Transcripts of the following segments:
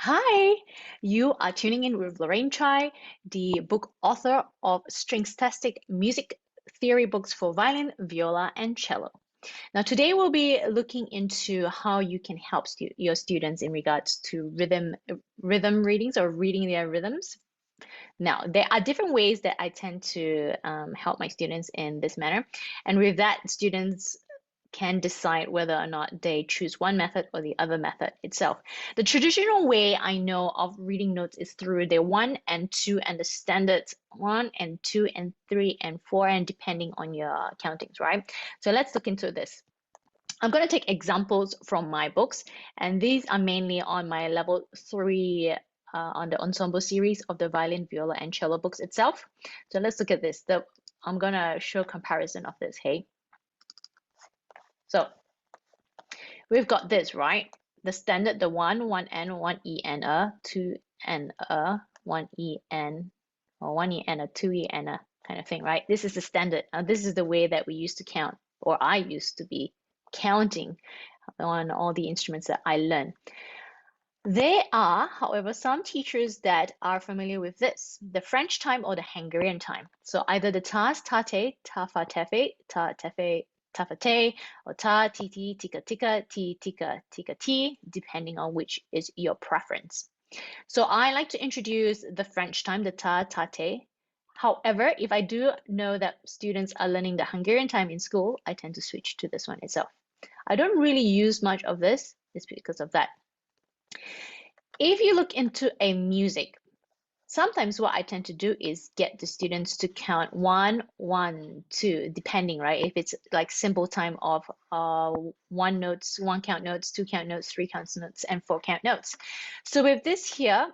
Hi, you are tuning in with Lorraine Chai, the book author of Stringstastic music theory books for violin, viola, and cello. Now, today we'll be looking into how you can help your students in regards to rhythm readings or reading their rhythms. Now, there are different ways that I tend to help my students in this manner, and with that, students can decide whether or not they choose one method or the other method itself. The traditional way I know of reading notes is through the one and two and the standard one and two and three and four, and depending on your countings, right? So let's look into this. I'm going to take examples from my books, and these are mainly on my level three on the ensemble series of the violin, viola, and cello books itself. So let's look at this. I'm going to show comparison of this, hey? So we've got this, right? The standard, the one N, one E and a, two and a, one E and, or one E and a, two E and a kind of thing, right? This is the standard. This is the way that we used to count, or I used to be counting on all the instruments that I learned. There are, however, some teachers that are familiar with this, the French time or the Hungarian time. So either the tas, tate, ta, fa, tefe, ta, tefe, tafate, or ta, titi, tika, tika, ti, tika, tika, ti, depending on which is your preference. So I like to introduce the French time, the ta, tate. However, if I do know that students are learning the Hungarian time in school, I tend to switch to this one itself. I don't really use much of this, it's because of that. If you look into a music, sometimes what I tend to do is get the students to count one, one, two, depending, right? If it's like simple time of one notes, one count notes, two count notes, three count notes, and four count notes. So with this here,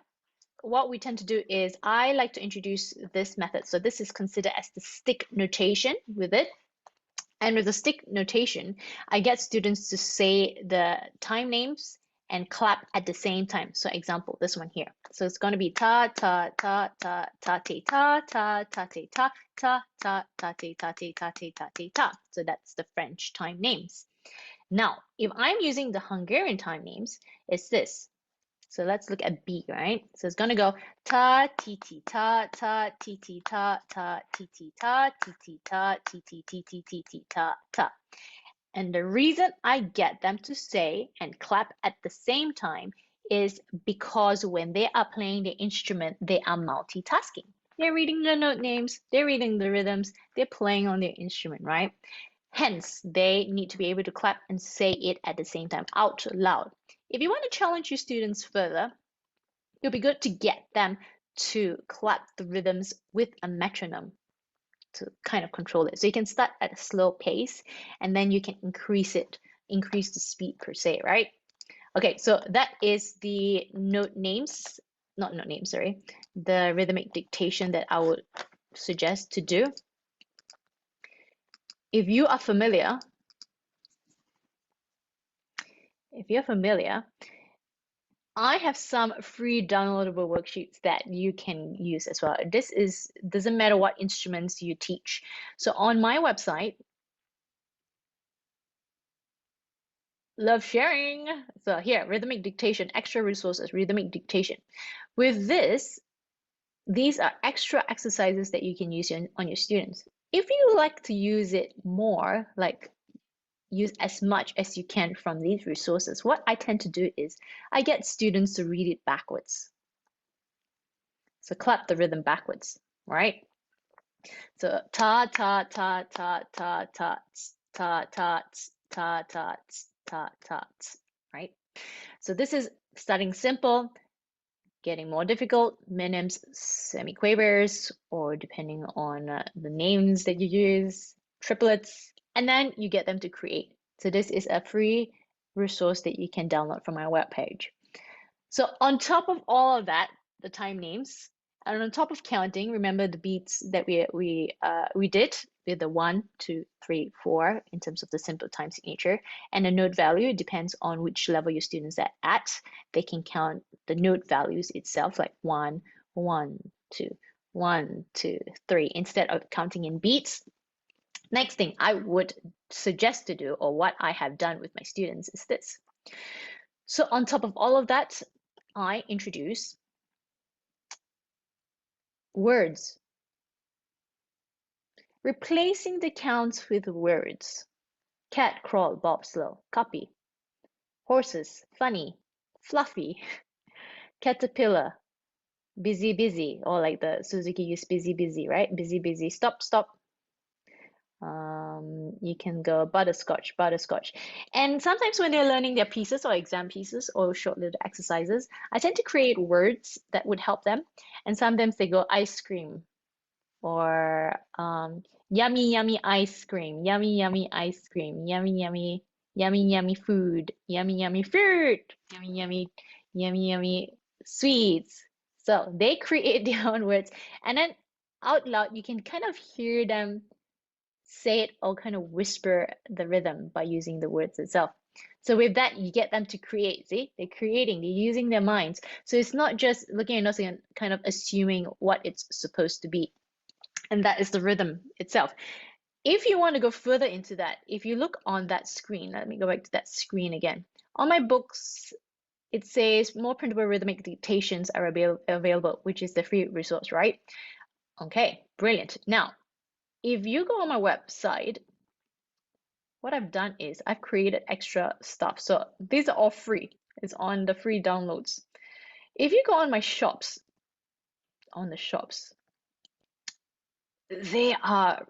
what we tend to do is I like to introduce this method. So this is considered as the stick notation with it. And with the stick notation, I get students to say the time names and clap at the same time. So example, this one here. So it's going to be ta ta ta ta ta te ta ta ta te ta ta ta ta te ta te ta te ta te ta. So that's the French time names. Now, if I'm using the Hungarian time names, it's this. So let's look at B, right? So it's gonna go ta ti ti ta ta ti ti ta ta ti ti ta ti ti ta ti ti ti ti ti ti ta ta. And the reason I get them to say and clap at the same time is because when they are playing the instrument, they are multitasking. They're reading the note names, they're reading the rhythms, they're playing on their instrument, right? Hence, they need to be able to clap and say it at the same time out loud. If you want to challenge your students further, it'll be good to get them to clap the rhythms with a metronome to kind of control it. So you can start at a slow pace and then you can increase the speed per se, right? Okay, so that is the note names, not note names, sorry, the rhythmic dictation that I would suggest to do. If you are familiar, I have some free downloadable worksheets that you can use as well. Doesn't matter what instruments you teach. So on my website, love sharing. So here, rhythmic dictation, extra resources, rhythmic dictation. With this, these are extra exercises that you can use on your students. If you like to use it more, like use as much as you can from these resources, what I tend to do is I get students to read it backwards. So clap the rhythm backwards, right? So ta ta ta ta ta ta ta ta ta ta ta ta, right? So this is starting simple, getting more difficult, minims, semiquavers, or depending on the names that you use, triplets, and then you get them to create. So this is a free resource that you can download from my webpage. So on top of all of that, the time names, and on top of counting, remember the beats that we did with the 1, 2, 3, 4 in terms of the simple time signature, and the note value depends on which level your students are at. They can count the note values itself, like 1, 1, 2, 1, 2, 3, instead of counting in beats. Next thing I would suggest to do, or what I have done with my students, is this. So on top of all of that, I introduce words, replacing the counts with words. Cat crawl, bob slow. Copy. Horses, funny. Fluffy. Caterpillar, busy, busy. Or like the Suzuki use busy, busy, right? Busy, busy. Stop, stop. You can go butterscotch, butterscotch. And sometimes when they're learning their pieces or exam pieces or short little exercises, I tend to create words that would help them. And sometimes they go ice cream or yummy, yummy ice cream, yummy, yummy ice cream, yummy, yummy, yummy, yummy food, yummy, yummy fruit, yummy, yummy, yummy, yummy sweets. So they create their own words. And then out loud, you can kind of hear them say it or kind of whisper the rhythm by using the words itself. So with that, you get them to create. See, they're creating, they're using their minds. So it's not just looking at notes and kind of assuming what it's supposed to be. And that is the rhythm itself. If you want to go further into that, if you look on that screen, let me go back to that screen again. On my books, it says more printable rhythmic dictations are available, which is the free resource, right? Okay, brilliant. Now, if you go on my website, what I've done is I've created extra stuff. So these are all free. It's on the free downloads. If you go on my shops, on the shops, they are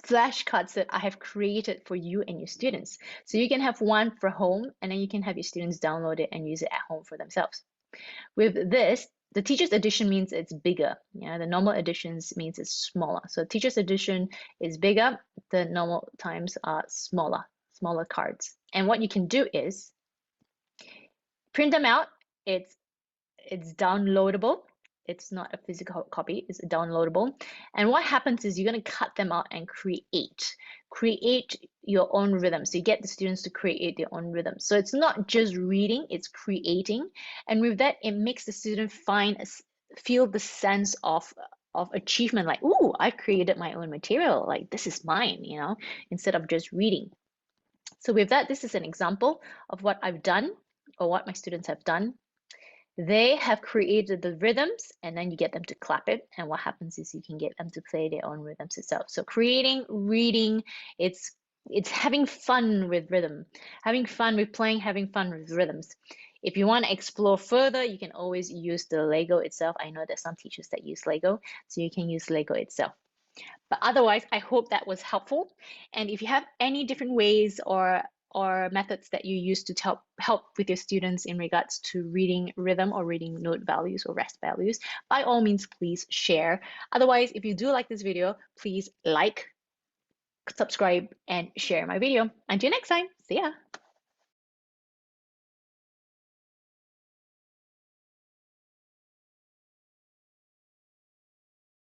flashcards that I have created for you and your students. So you can have one for home and then you can have your students download it and use it at home for themselves. With this, the teacher's edition means it's bigger. Yeah, the normal editions means it's smaller. So teacher's edition is bigger, the normal times are smaller cards. And what you can do is print them out. It's downloadable. It's not a physical copy, it's downloadable. And what happens is you're going to cut them out and create your own rhythm. So you get the students to create their own rhythm. So it's not just reading, it's creating. And with that, it makes the student feel the sense of achievement, like, ooh, I created my own material, like this is mine, instead of just reading. So with that, this is an example of what I've done or what my students have done. They have created the rhythms and then you get them to clap it. And what happens is you can get them to play their own rhythms itself. So creating, reading, it's having fun with rhythm, having fun with playing, having fun with rhythms. If you want to explore further, you can always use the Lego itself. I know there's some teachers that use Lego, so you can use Lego itself. But otherwise, I hope that was helpful. And if you have any different ways or methods that you use to help with your students in regards to reading rhythm or reading note values or rest values, by all means, please share. Otherwise, if you do like this video, please like, subscribe, and share my video. Until next time, see ya.